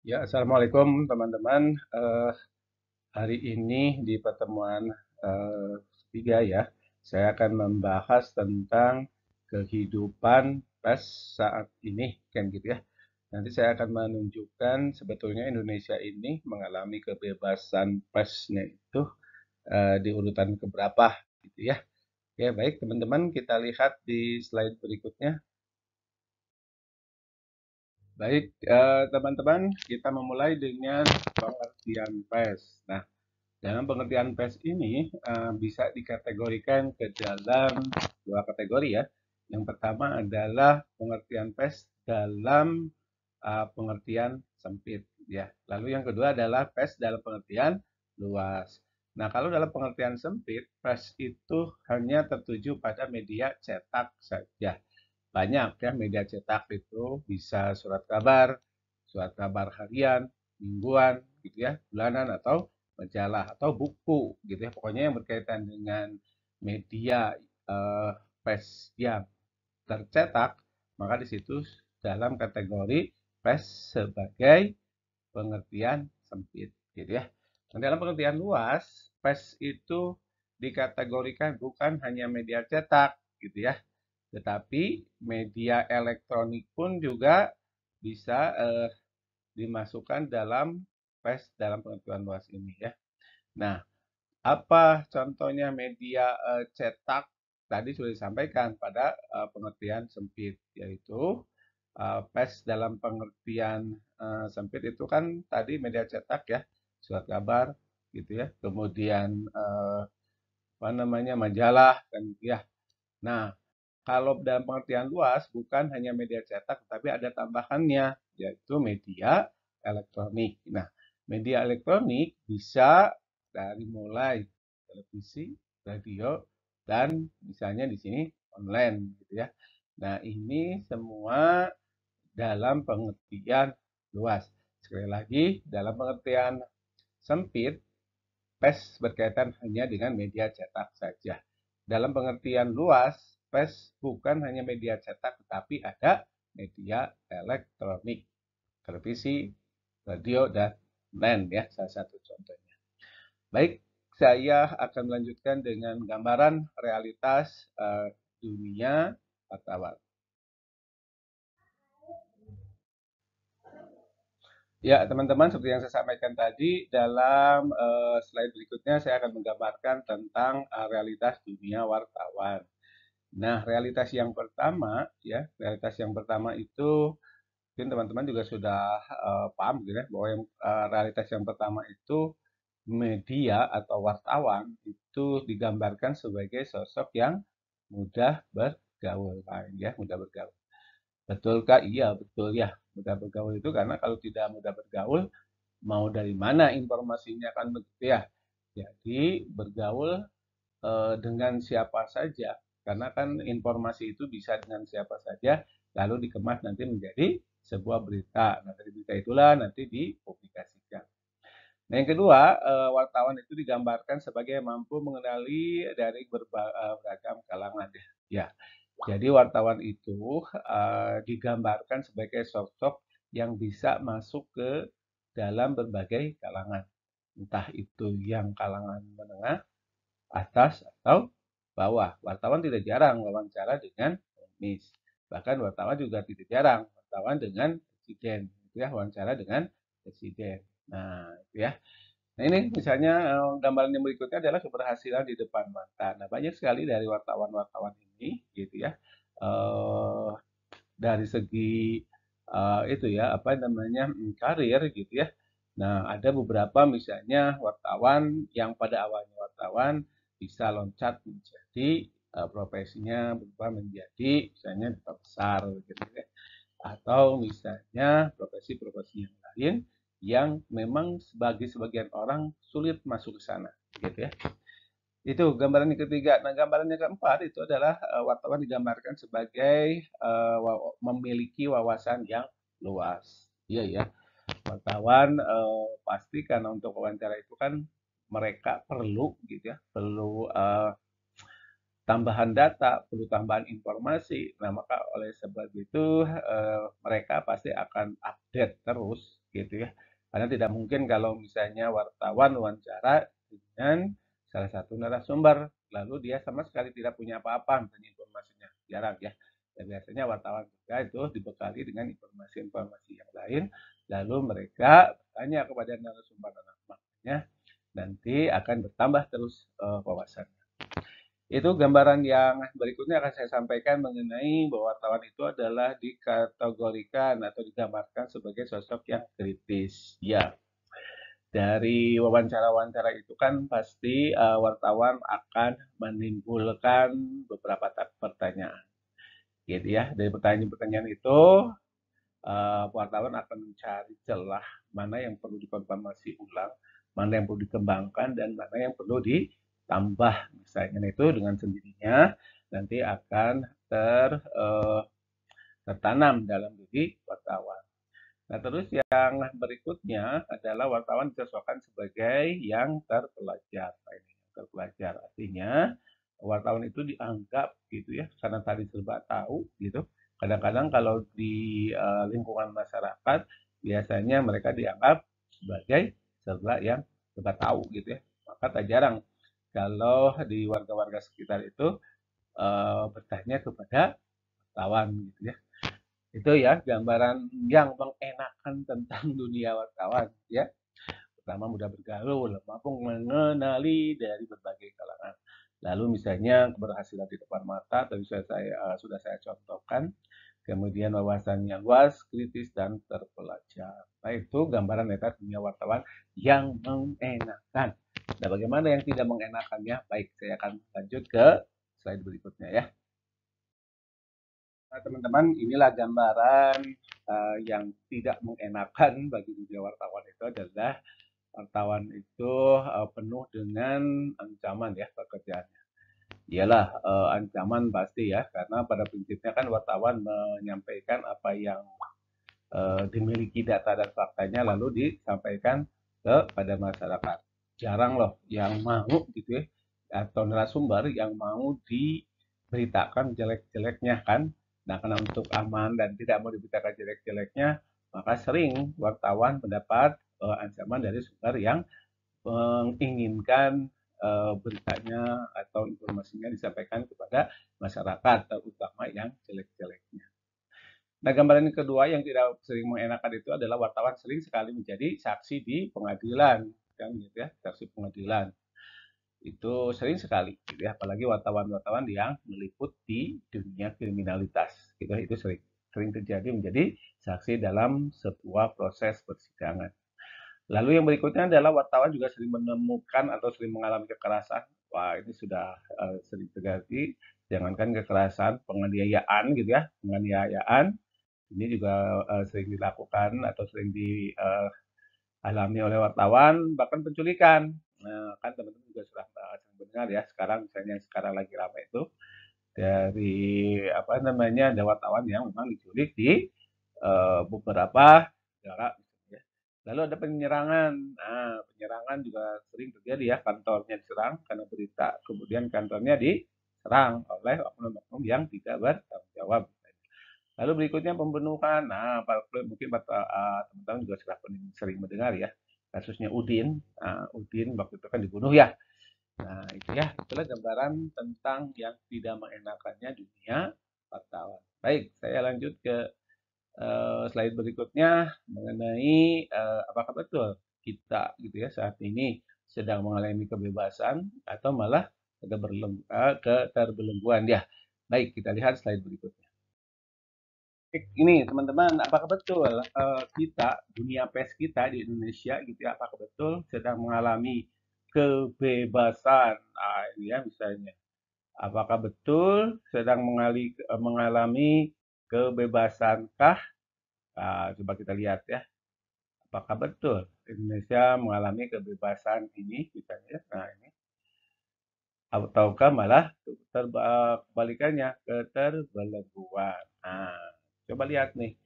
Ya, Assalamualaikum teman-teman. Hari ini di pertemuan ketiga ya, saya akan membahas tentang kehidupan pers saat ini, kan gitu ya. Nanti saya akan menunjukkan sebetulnya Indonesia ini mengalami kebebasan persnya itu di urutan keberapa, gitu ya. Oke, baik teman-teman, kita lihat di slide berikutnya. Baik, teman-teman, kita memulai dengan pengertian pers. Nah, dalam pengertian PES ini bisa dikategorikan ke dalam dua kategori ya. Yang pertama adalah pengertian PES dalam pengertian sempit ya. Lalu yang kedua adalah PES dalam pengertian luas. Nah, kalau dalam pengertian sempit, PES itu hanya tertuju pada media cetak saja. Banyak ya media cetak itu bisa surat kabar harian, mingguan, gitu ya, bulanan atau majalah atau buku, gitu ya. Pokoknya yang berkaitan dengan media pers yang tercetak, maka di situ dalam kategori pers sebagai pengertian sempit, gitu ya. Nah, dalam pengertian luas, pers itu dikategorikan bukan hanya media cetak, gitu ya, tetapi media elektronik pun juga bisa dimasukkan dalam pers dalam pengertian luas ini ya. Nah, apa contohnya media cetak tadi sudah disampaikan pada pengertian sempit, yaitu pers dalam pengertian sempit itu kan tadi media cetak ya, surat kabar gitu ya, kemudian apa namanya majalah kan gitu ya. Nah, kalau dalam pengertian luas bukan hanya media cetak, tapi ada tambahannya, yaitu media elektronik. Nah, media elektronik bisa dari mulai televisi, radio, dan misalnya di sini online, gitu ya. Nah, ini semua dalam pengertian luas. Sekali lagi, dalam pengertian sempit, PES berkaitan hanya dengan media cetak saja. Dalam pengertian luas, PES bukan hanya media cetak, tetapi ada media elektronik, televisi, radio, dan lain ya, salah satu contohnya. Baik, saya akan melanjutkan dengan gambaran realitas dunia wartawan. Ya, teman-teman, seperti yang saya sampaikan tadi, dalam slide berikutnya saya akan menggambarkan tentang realitas dunia wartawan. Nah, realitas yang pertama, ya, realitas yang pertama itu mungkin teman-teman juga sudah paham gitu ya, bahwa yang, realitas yang pertama itu media atau wartawan itu digambarkan sebagai sosok yang mudah bergaul, ya, mudah bergaul. Betulkah? Iya, betul ya. Mudah bergaul itu karena kalau tidak mudah bergaul, mau dari mana informasinya kan begitu ya. Jadi bergaul dengan siapa saja, karena kan informasi itu bisa dengan siapa saja, lalu dikemas nanti menjadi sebuah berita. Nah, dari berita itulah nanti dipublikasikan. Nah, yang kedua, wartawan itu digambarkan sebagai mampu mengenali dari beragam kalangan. Ya, jadi wartawan itu digambarkan sebagai sosok yang bisa masuk ke dalam berbagai kalangan. Entah itu yang kalangan menengah, atas atau bawah. Wartawan tidak jarang wawancara dengan komis. Bahkan wartawan juga tidak jarang wartawan dengan presiden, gitu ya, wawancara dengan presiden. Nah, itu ya. Nah, ini misalnya gambaran yang berikutnya adalah keberhasilan di depan mata. Nah, banyak sekali dari wartawan-wartawan ini, gitu ya, eh, dari segi itu ya, apa namanya, karir, gitu ya. Nah, ada beberapa misalnya wartawan yang pada awalnya wartawan bisa loncat menjadi profesinya berubah menjadi misalnya duta besar gitu ya. Atau misalnya profesi-profesi yang lain yang memang bagi sebagian orang sulit masuk ke sana gitu ya. Itu gambaran yang ketiga. Nah, gambaran yang keempat itu adalah wartawan digambarkan sebagai memiliki wawasan yang luas. Iya ya. Wartawan pasti karena untuk wawancara itu kan mereka perlu gitu ya, perlu tambahan data, perlu tambahan informasi. Nah, maka oleh sebab itu mereka pasti akan update terus gitu ya. Karena tidak mungkin kalau misalnya wartawan wawancara dengan salah satu narasumber, lalu dia sama sekali tidak punya apa-apa misalnya informasinya, jarang ya. Dan biasanya wartawan juga itu dibekali dengan informasi-informasi yang lain, lalu mereka bertanya kepada narasumber, makanya nanti akan bertambah terus wawasannya. Itu gambaran yang berikutnya akan saya sampaikan mengenai bahwa wartawan itu adalah dikategorikan atau digambarkan sebagai sosok yang kritis. Ya, dari wawancara-wawancara itu kan pasti wartawan akan menimbulkan beberapa pertanyaan. Gitu ya. Dari pertanyaan-pertanyaan itu wartawan akan mencari celah mana yang perlu dikonfirmasi ulang, mana yang perlu dikembangkan, dan mana yang perlu ditambah. Misalnya itu dengan sendirinya nanti akan tertanam dalam diri wartawan. Nah, terus yang berikutnya adalah wartawan disesuaikan sebagai yang terpelajar. Nah, ini yang terpelajar artinya wartawan itu dianggap gitu ya, karena tadi serba tahu gitu. Kadang-kadang kalau di lingkungan masyarakat biasanya mereka dianggap sebagai serba tahu gitu ya. Maka tak jarang kalau di warga-warga sekitar itu bertanya kepada wartawan gitu ya. Itu ya gambaran yang mengenakan tentang dunia wartawan ya. Pertama mudah bergaul, mampu mengenali dari berbagai kalangan. Lalu misalnya keberhasilan di depan mata, tadi sudah saya contohkan. Kemudian wawasannya luas, kritis, dan terpelajar. Nah itu gambaran netas dunia wartawan yang mengenakan. Nah bagaimana yang tidak mengenakannya? Baik, saya akan lanjut ke slide berikutnya ya. Nah, teman-teman, inilah gambaran yang tidak mengenakan bagi dunia wartawan itu adalah wartawan itu penuh dengan ancaman ya pekerjaannya. Iyalah ancaman pasti ya, karena pada prinsipnya kan wartawan menyampaikan apa yang dimiliki data dan faktanya lalu disampaikan kepada masyarakat. Jarang loh yang mau gitu ya, atau narasumber yang mau diberitakan jelek-jeleknya kan. Nah, karena untuk aman dan tidak mau diberitakan jelek-jeleknya, maka sering wartawan mendapat ancaman dari sumber yang menginginkan beritanya atau informasinya disampaikan kepada masyarakat, terutama yang jelek-jeleknya. Nah, gambaran yang kedua yang tidak sering mengenakan itu adalah wartawan sering sekali menjadi saksi di pengadilan, kan gitu ya, saksi pengadilan. Itu sering sekali, gitu ya, apalagi wartawan-wartawan yang meliput di dunia kriminalitas, gitu, itu sering sering terjadi menjadi saksi dalam sebuah proses persidangan. Lalu yang berikutnya adalah wartawan juga sering menemukan atau sering mengalami kekerasan. Wah, ini sudah sering terjadi. Jangankan kekerasan, penganiayaan gitu ya, penganiayaan ini juga sering dilakukan atau sering dialami oleh wartawan, bahkan penculikan. Nah, kan teman-teman juga sudah sering mendengar ya, sekarang misalnya sekarang lagi ramai itu dari apa namanya ada wartawan yang memang diculik di beberapa negara. Ya. Lalu ada penyerangan. Nah, penyerangan juga sering terjadi ya, kantornya diserang karena berita, kemudian kantornya diserang oleh oknum-oknum yang tidak bertanggung jawab. Lalu berikutnya pembunuhan. Nah, mungkin teman-teman juga sudah sering mendengar ya kasusnya Udin. Nah, Udin waktu itu kan dibunuh ya. Nah, itu ya, itulah gambaran tentang yang tidak mengenakannya dunia wartawan. Baik, saya lanjut ke slide berikutnya mengenai apakah betul kita gitu ya saat ini sedang mengalami kebebasan atau malah keterbelengguan ya. Baik, kita lihat slide berikutnya. Ini teman-teman, apakah betul kita dunia pers kita di Indonesia gitu ya, apakah betul sedang mengalami kebebasan? Nah, ini ya misalnya, apakah betul sedang mengalami kebebasankah? Nah, coba kita lihat ya, apakah betul Indonesia mengalami kebebasan ini misalnya? Nah, ini ataukah malah kebalikannya keterbelengguan? Nah, coba lihat nih.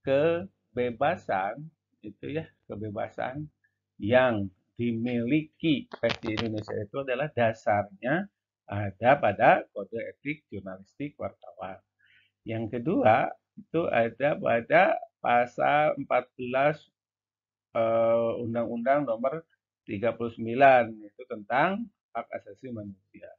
Kebebasan itu ya, kebebasan yang dimiliki pers di Indonesia itu adalah dasarnya ada pada kode etik jurnalistik wartawan. Yang kedua itu ada pada pasal 14 Undang-Undang Nomor 39 itu tentang hak asasi manusia.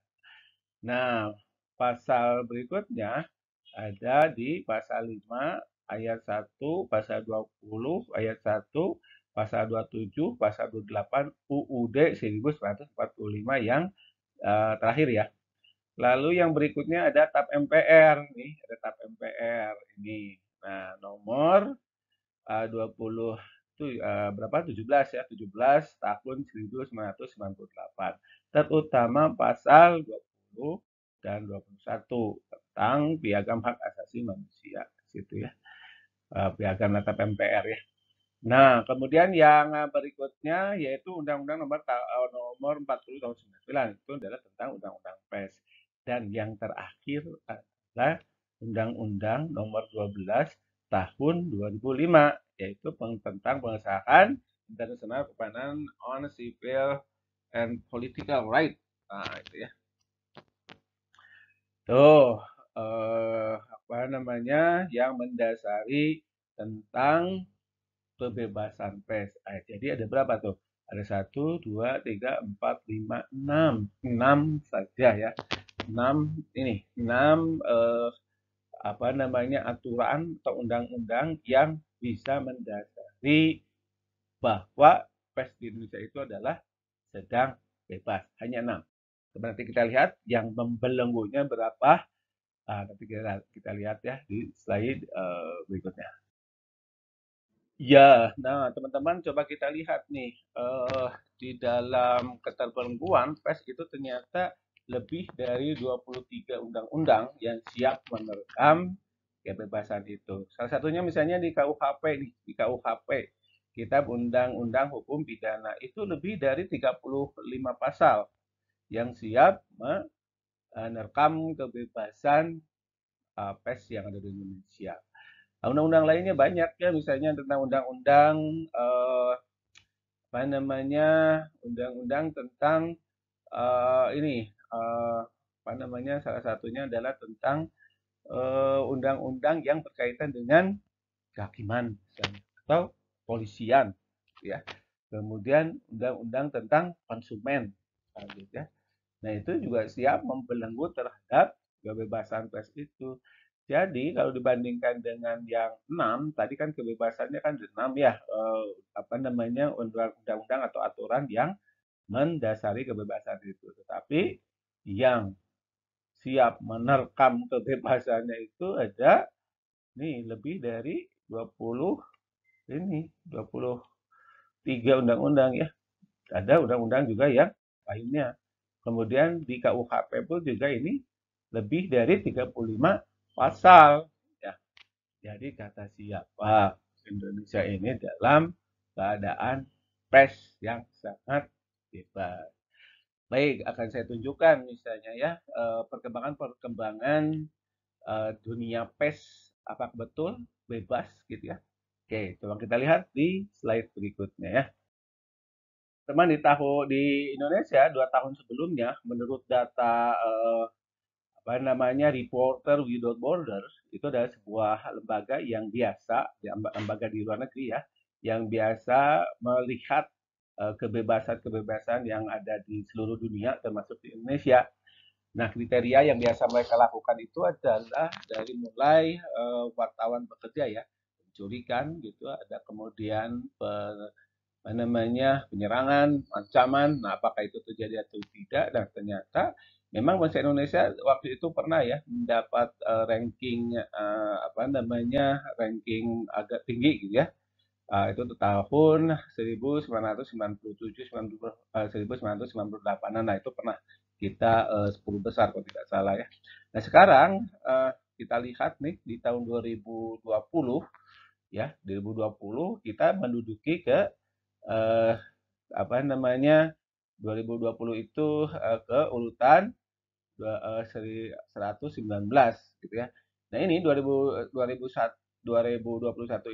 Nah, pasal berikutnya ada di pasal 5 ayat 1, pasal 20 ayat 1, pasal 27, pasal 28 UUD 1945 yang terakhir ya. Lalu yang berikutnya ada TAP MPR nih, ada TAP MPR ini. Nah, nomor 20 berapa? 17 ya, 17 tahun 1998. Terutama pasal 20 dan 21 tentang Piagam Hak Asasi Manusia situ ya. Piagam TAP MPR ya. Nah, kemudian yang berikutnya yaitu Undang-Undang nomor 40 tahun 99 itu adalah tentang Undang-Undang PES. Dan yang terakhir adalah Undang-Undang nomor 12 tahun 2005 yaitu tentang pengesahan International Covenant on Civil and Political Rights. Nah, itu ya. Tuh, apa namanya yang mendasari tentang kebebasan pers. Jadi ada berapa tuh? Ada 1, 2, 3, 4, 5, 6. 6 saja ya. 6 ini. 6 apa namanya aturan atau undang-undang yang bisa mendasari bahwa pers di Indonesia itu adalah sedang bebas. Hanya 6. Nanti kita lihat yang membelenggunya berapa. Nanti kita lihat ya di slide berikutnya. Ya, nah teman-teman coba kita lihat nih, di dalam keterbelengguan PES itu ternyata lebih dari 23 undang-undang yang siap menerkam kebebasan itu. Salah satunya misalnya di KUHP nih, di KUHP, Kitab Undang-Undang Hukum Pidana itu lebih dari 35 pasal yang siap menerkam kebebasan PES yang ada di Indonesia. Undang-undang lainnya banyak ya, misalnya tentang undang-undang apa namanya undang-undang tentang ini apa namanya salah satunya adalah tentang undang-undang yang berkaitan dengan kehakiman misalnya, atau polisian, ya. Kemudian undang-undang tentang konsumen, gitu ya. Nah, itu juga siap membelenggu terhadap kebebasan pers itu. Jadi, kalau dibandingkan dengan yang 6, tadi kan kebebasannya kan 6 ya, apa namanya, undang-undang atau aturan yang mendasari kebebasan itu. Tetapi yang siap menerkam kebebasannya itu ada nih lebih dari 20 ini 23 undang-undang ya. Ada undang-undang juga yang lainnya. Kemudian di KUHP pun juga ini lebih dari 35 pasal. Ya. Jadi kata siapa Indonesia ini dalam keadaan pers yang sangat bebas. Baik, akan saya tunjukkan misalnya ya perkembangan-perkembangan dunia pers apakah betul bebas gitu ya. Oke, coba kita lihat di slide berikutnya ya. Teman di Indonesia 2 tahun sebelumnya, menurut data apa namanya Reporter Without Borders, itu adalah sebuah lembaga yang biasa, lembaga di luar negeri ya, yang biasa melihat kebebasan-kebebasan yang ada di seluruh dunia, termasuk di Indonesia. Nah, kriteria yang biasa mereka lakukan itu adalah dari mulai wartawan bekerja ya, pencurikan gitu, ada kemudian apa namanya penyerangan, ancaman. Nah, apakah itu terjadi atau tidak? Dan ternyata memang bangsa Indonesia waktu itu pernah ya mendapat ranking apa namanya ranking agak tinggi gitu ya. Itu untuk tahun 1997, 1998. Nah, itu pernah kita 10 besar kalau tidak salah ya. Nah, sekarang kita lihat nih di tahun 2020 ya, 2020 kita menduduki ke eh, apa namanya 2020 itu ke urutan 119 gitu ya. Nah, ini 2021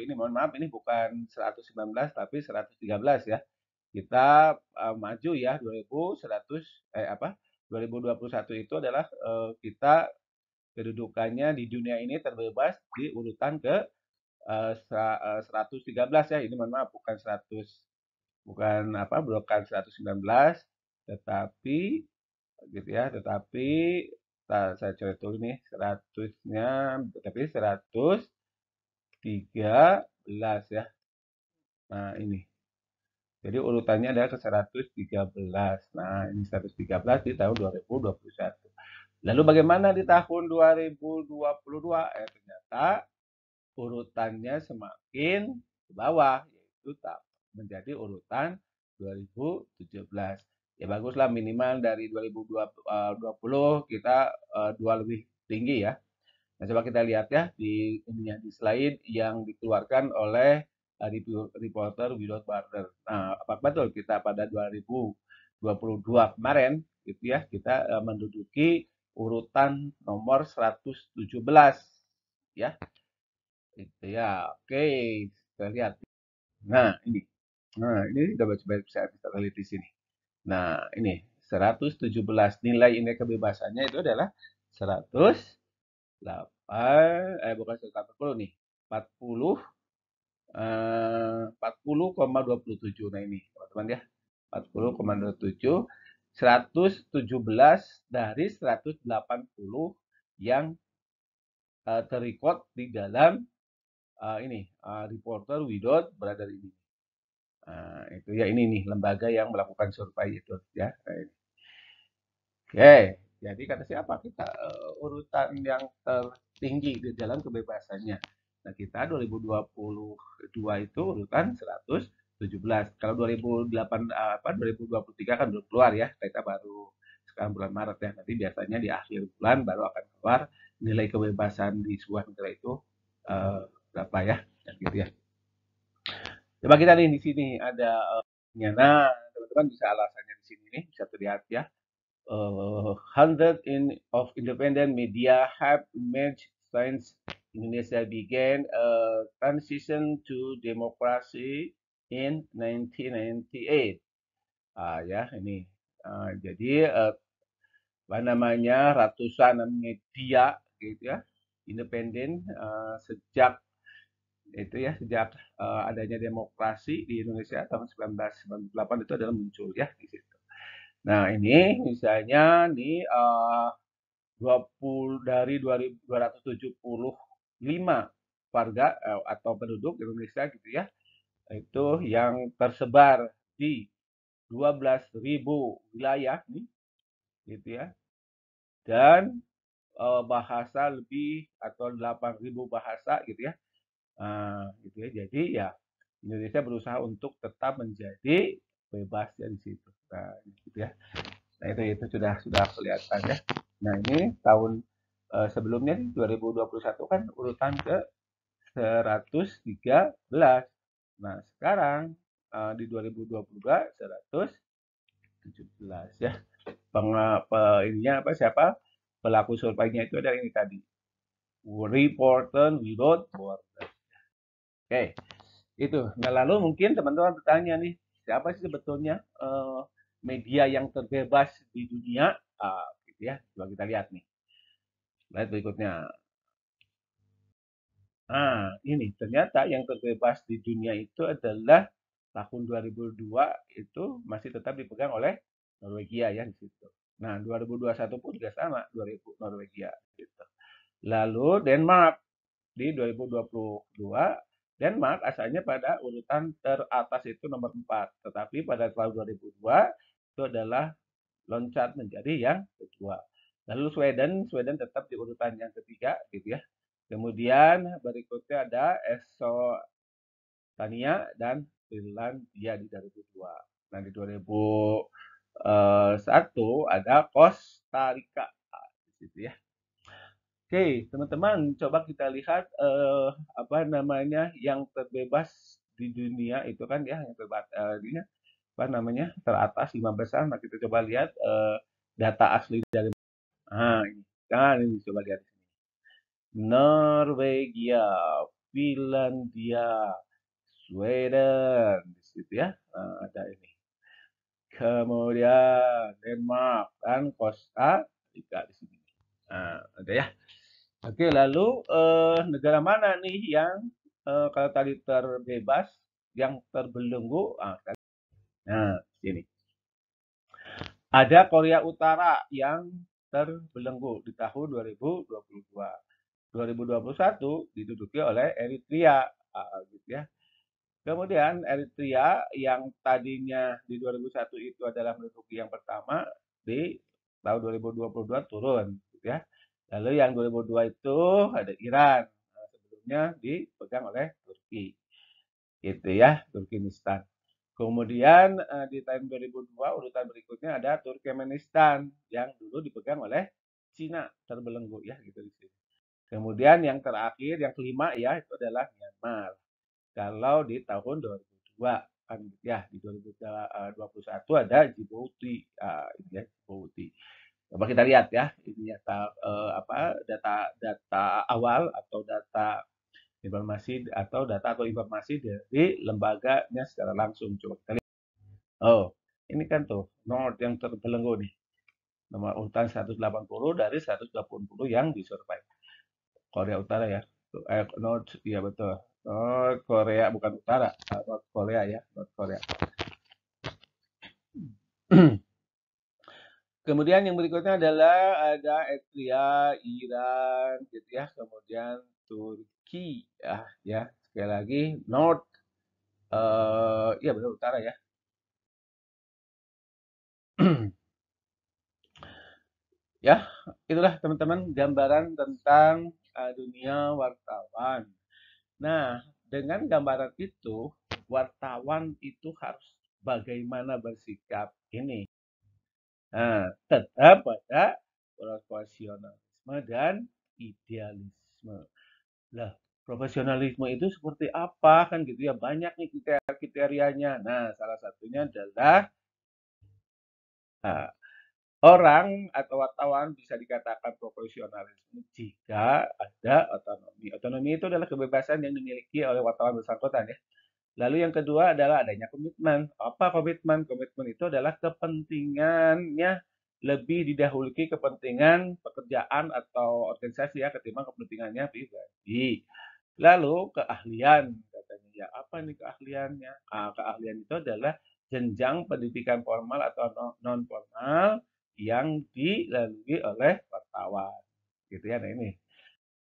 ini mohon maaf ini bukan 119 tapi 113 ya. Kita maju ya 2021 itu adalah kita kedudukannya di dunia ini terbebas di urutan ke 113 ya. Ini mohon maaf bukan 100, bukan 119, tetapi gitu ya, tetapi saya coret dulu nih 100-nya, tapi 113 ya. Nah, ini. Jadi urutannya adalah ke 113. Nah, ini 113 di tahun 2021. Lalu bagaimana di tahun 2022? Ternyata urutannya semakin ke bawah, yaitu menjadi urutan 2017. Ya baguslah, minimal dari 2020 kita dua lebih tinggi ya. Nah, coba kita lihat ya di slide yang dikeluarkan oleh Reporter Without Border. Nah, apa betul kita pada 2022 kemarin gitu ya, kita menduduki urutan nomor 117 ya. Itu ya. Oke, kita lihat. Nah, ini. Nah, ini udah bisa kita lihat di sini. Nah, ini 117 nilai indeks kebebasannya itu adalah 108, bukan 180 nih. 40,27. Nah, ini, teman-teman ya. 40,27, 117 dari 180 yang terrecord di dalam ini Reporter Without Border ini. Nah, itu ya, ini nih lembaga yang melakukan survei itu ya. Oke, jadi kata siapa kita urutan yang tertinggi di dalam kebebasannya. Nah, kita 2022 itu urutan 117. Kalau 2023 kan belum keluar ya. Kita baru sekarang bulan Maret ya. Nanti biasanya di akhir bulan baru akan keluar nilai kebebasan di sebuah negara itu berapa ya, gitu ya. Coba kita nih di sini ada nah, teman-teman bisa alasannya di sini nih, bisa terlihat ya. Hundreds of independent media have emerged since Indonesia began a transition to democracy in 1998. Ya ini. Jadi apa namanya, ratusan media gitu ya, independen sejak itu ya, sejak adanya demokrasi di Indonesia tahun 1998 itu adalah muncul ya di situ. Nah, ini misalnya nih 20 dari 275 warga atau penduduk Indonesia gitu ya, itu yang tersebar di 12.000 wilayah nih, gitu ya, dan bahasa lebih atau 8.000 bahasa gitu ya. Gitu ya. Jadi ya Indonesia berusaha untuk tetap menjadi bebas ya di situ. Nah, gitu ya. Nah, itu sudah kelihatan ya. Nah, ini tahun sebelumnya 2021 kan urutan ke 113. Nah, sekarang di 2022 117 ya. Ininya apa, siapa? Pelaku surveinya itu ada ini tadi. Reporter Without Border. Oke, itu. Nah, lalu mungkin teman-teman bertanya nih, siapa sih sebetulnya media yang terbebas di dunia? Gitu ya. Coba kita lihat nih. Slide berikutnya. Nah, ini ternyata yang terbebas di dunia itu adalah tahun 2002 itu masih tetap dipegang oleh Norwegia ya di situ. Nah, 2021 pun juga sama, 2000 Norwegia gitu. Lalu Denmark di 2022, Denmark asalnya pada urutan teratas itu nomor 4, tetapi pada tahun 2002 itu adalah loncat menjadi yang kedua. Lalu Sweden tetap di urutan yang ketiga gitu ya. Kemudian berikutnya ada Estonia dan Finlandia di 2002. Nah, di 2001 ada Costa Rica di situ ya. Oke, teman-teman, coba kita lihat apa namanya yang terbebas di dunia itu kan ya, yang terbebas ini apa namanya teratas 5 besar. Nah, kita coba lihat data asli dari ini kan, ini coba lihat di sini. Norwegia, Finlandia, Sweden, di situ ya. Ada ini. Kemudian Denmark dan Costa Rica di sini. Nah, ada ya. Oke, lalu negara mana nih yang kalau tadi terbebas, yang terbelenggu, nah sini. Ada Korea Utara yang terbelenggu di tahun 2022. 2021 diduduki oleh Eritrea, gitu ya. Kemudian Eritrea yang tadinya di 2001 itu adalah menduduki yang pertama, di tahun 2022 turun, gitu ya. Lalu yang 2002 itu ada Iran, sebelumnya dipegang oleh Turki, gitu ya, Turkmenistan. Kemudian di tahun 2002 urutan berikutnya ada Turkmenistan yang dulu dipegang oleh Cina, terbelenggu ya gitu di sini. Kemudian yang terakhir, yang kelima ya, itu adalah Myanmar. Kalau di tahun 2002 kan ya, di 2021 ada Djibouti, ini ya Djibouti. Coba kita lihat ya, ini data awal atau data informasi atau informasi dari lembaganya secara langsung. Coba kita lihat. Oh, ini kan tuh North yang terbelenggu nih. Nomor urutan 180 dari 180 yang disurvei. Korea Utara ya. North, iya betul. North Korea bukan Utara, North Korea ya, North Korea. Kemudian yang berikutnya adalah ada Eritrea, Iran, gitu ya. Kemudian Turki, ya. Sekali lagi North, ya benar Utara ya. Ya, itulah teman-teman gambaran tentang dunia wartawan. Nah, dengan gambaran itu, wartawan itu harus bagaimana bersikap ini. Nah, tetap pada profesionalisme dan idealisme. Lah, profesionalisme itu seperti apa kan gitu ya? Banyak nih kriterianya. Nah, salah satunya adalah nah, orang atau wartawan bisa dikatakan profesionalisme jika ada otonomi. Otonomi itu adalah kebebasan yang dimiliki oleh wartawan bersangkutan ya. Lalu yang kedua adalah adanya komitmen. Apa komitmen? Komitmen itu adalah kepentingannya lebih didahului kepentingan pekerjaan atau organisasi ya ketimbang kepentingannya pribadi. Lalu keahlian katanya ya apa nih keahliannya? Keahlian itu adalah jenjang pendidikan formal atau non formal yang dilalui oleh wartawan. Gitu ya. Nah ini.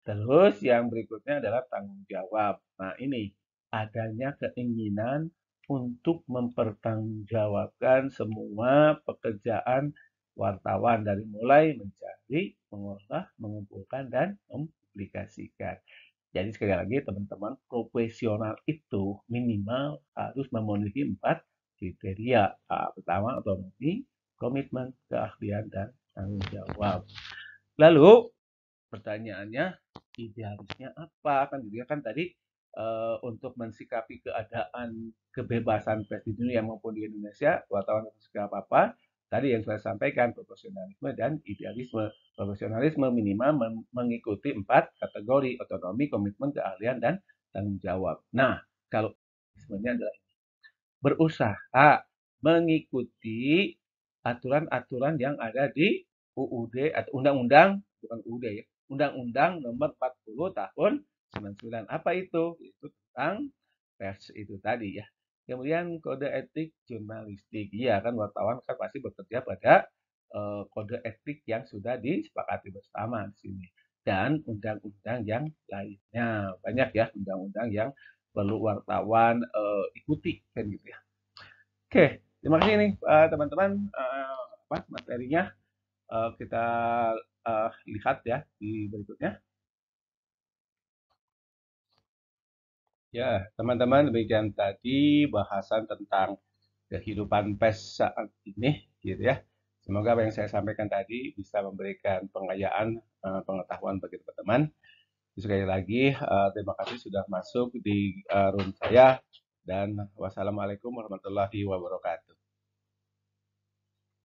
Terus yang berikutnya adalah tanggung jawab. Nah ini adanya keinginan untuk mempertanggungjawabkan semua pekerjaan wartawan dari mulai mencari, mengolah, mengumpulkan, dan mempublikasikan. Jadi sekali lagi teman-teman, profesional itu minimal harus memenuhi 4 kriteria. Pertama, otonomi, komitmen, keahlian, dan tanggung jawab. Lalu pertanyaannya, idealisnya apa? Kan gitu ya kan tadi untuk mensikapi keadaan kebebasan pers di dunia maupun di Indonesia, wartawan harus sikap apa? Tadi yang saya sampaikan, profesionalisme dan idealisme. Profesionalisme minimal mengikuti 4 kategori, otonomi, komitmen, keahlian, dan tanggung jawab. Nah, kalau idealismenya adalah berusaha mengikuti aturan-aturan yang ada di UUD atau Undang-Undang, bukan UUD ya, Undang-Undang nomor 40 tahun 99. Apa itu? Itu tentang pers itu tadi ya. Kemudian kode etik jurnalistik. Iya kan wartawan kan pasti bekerja pada kode etik yang sudah disepakati bersama di sini. Dan undang-undang yang lainnya. Banyak ya undang-undang yang perlu wartawan ikuti kan gitu ya. Oke, terima kasih nih teman-teman materinya kita lihat ya di berikutnya. Ya, teman-teman demikian tadi bahasan tentang kehidupan pers saat ini gitu ya. Semoga apa yang saya sampaikan tadi bisa memberikan pengayaan pengetahuan bagi teman-teman. Sekali lagi terima kasih sudah masuk di room saya dan wassalamualaikum warahmatullahi wabarakatuh.